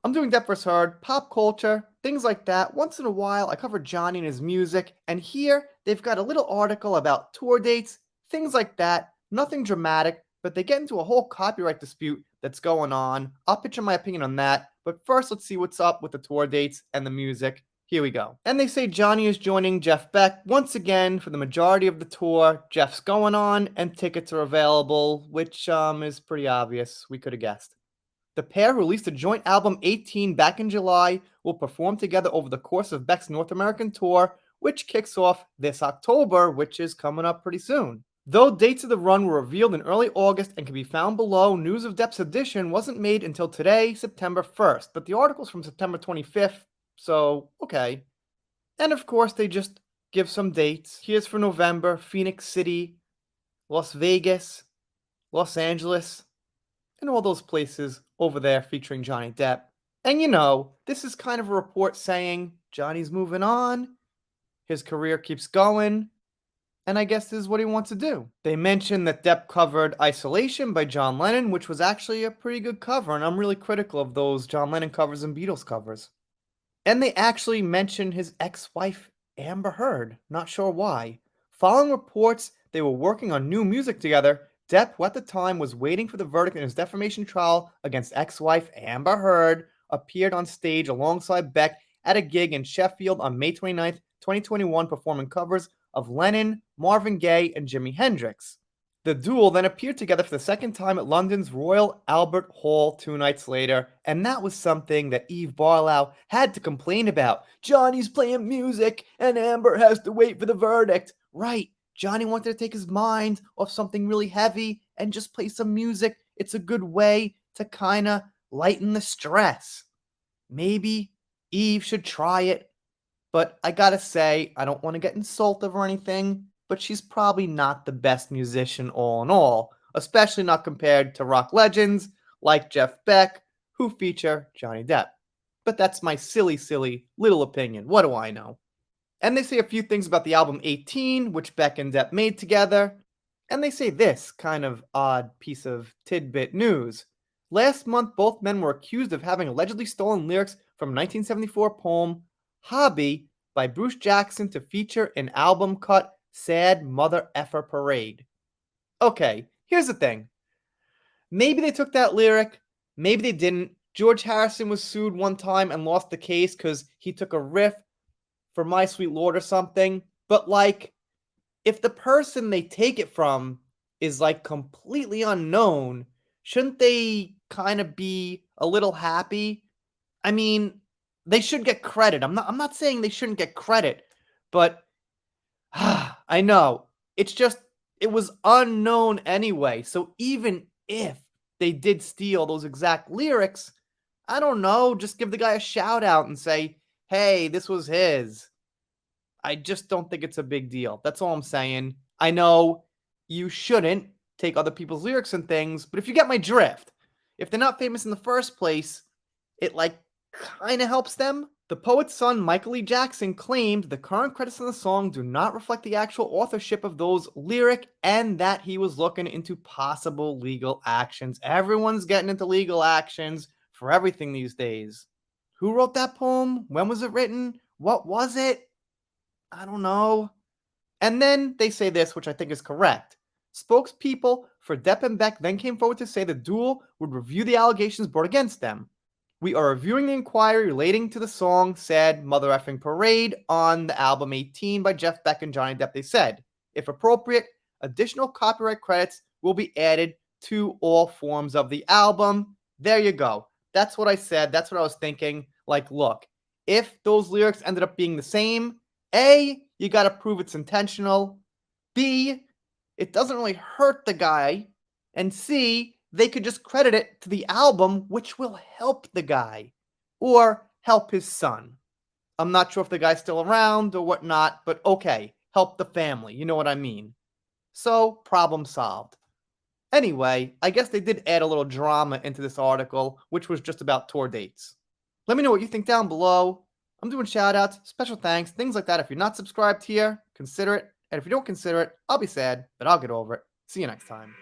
I'm doing Depp vs. Heard, pop culture, things like that. Once in a while, I cover Johnny and his music, and here they've got a little article about tour dates, things like that. Nothing dramatic, but they get into a whole copyright dispute that's going on. I'll pitch in my opinion on that, but first let's see what's up with the tour dates and the music. Here we go. And they say Johnny is joining Jeff Beck once again for the majority of the tour. Jeff's going on, and tickets are available, which is pretty obvious. We could have guessed. The pair, who released a joint album 18 back in July, will perform together over the course of Beck's North American tour, which kicks off this October, which is coming up pretty soon. Though dates of the run were revealed in early August and can be found below, news of Depp's edition wasn't made until today, September 1st, but the article's from September 25th, so okay. And of course, they just give some dates. Here's for November: Phoenix City, Las Vegas, Los Angeles, and all those places over there featuring Johnny Depp. And this is kind of a report saying Johnny's moving on, his career keeps going, and I guess this is what he wants to do. They mentioned that Depp covered Isolation by John Lennon, which was actually a pretty good cover, and I'm really critical of those John Lennon covers and Beatles covers. And they actually mentioned his ex-wife, Amber Heard, not sure why. Following reports they were working on new music together, Depp, who at the time was waiting for the verdict in his defamation trial against ex-wife Amber Heard, appeared on stage alongside Beck at a gig in Sheffield on May 29th, 2021, performing covers of Lennon, Marvin Gaye, and Jimi Hendrix. The duo then appeared together for the second time at London's Royal Albert Hall 2 nights later, and that was something that Eve Barlow had to complain about. Johnny's playing music, and Amber has to wait for the verdict. Right, Johnny wanted to take his mind off something really heavy and just play some music. It's a good way to kind of lighten the stress. Maybe Eve should try it, but I gotta say, I don't want to get insultive or anything, but she's probably not the best musician all in all, especially not compared to rock legends like Jeff Beck, who feature Johnny Depp. But that's my silly, silly little opinion. What do I know? And they say a few things about the album 18, which Beck and Depp made together. And they say this kind of odd piece of tidbit news. Last month, both men were accused of having allegedly stolen lyrics from 1974 poem Hobby by Bruce Jackson to feature an album cut Sad Mother Effer Parade. Okay, here's the thing. Maybe they took that lyric, maybe they didn't. George Harrison was sued one time and lost the case because he took a riff for My Sweet Lord or something. But if the person they take it from is completely unknown, shouldn't they kind of be a little happy? I mean, they should get credit. I'm not saying they shouldn't get credit, but I know. It was unknown anyway. So even if they did steal those exact lyrics, I don't know, just give the guy a shout out and say, hey, this was his. I just don't think it's a big deal. That's all I'm saying. I know you shouldn't take other people's lyrics and things, but if you get my drift, if they're not famous in the first place, it kind of helps them. The poet's son, Michael E. Jackson, claimed the current credits on the song do not reflect the actual authorship of those lyric and that he was looking into possible legal actions. Everyone's getting into legal actions for everything these days. Who wrote that poem? When was it written? What was it? I don't know. And then they say this, which I think is correct. Spokespeople for Depp and Beck then came forward to say the duo would review the allegations brought against them. We are reviewing the inquiry relating to the song Sad Mother Effing Parade on the album 18 by Jeff Beck and Johnny Depp, they said. If appropriate, additional copyright credits will be added to all forms of the album. There you go. That's what I said. That's what I was thinking. Look, if those lyrics ended up being the same, A, you got to prove it's intentional. B, it doesn't really hurt the guy. And C, they could just credit it to the album, which will help the guy or help his son. I'm not sure if the guy's still around or whatnot, but okay, help the family. You know what I mean? So, problem solved. Anyway, I guess they did add a little drama into this article, which was just about tour dates. Let me know what you think down below. I'm doing shout outs, special thanks, things like that. If you're not subscribed here, consider it. And if you don't consider it, I'll be sad, but I'll get over it. See you next time.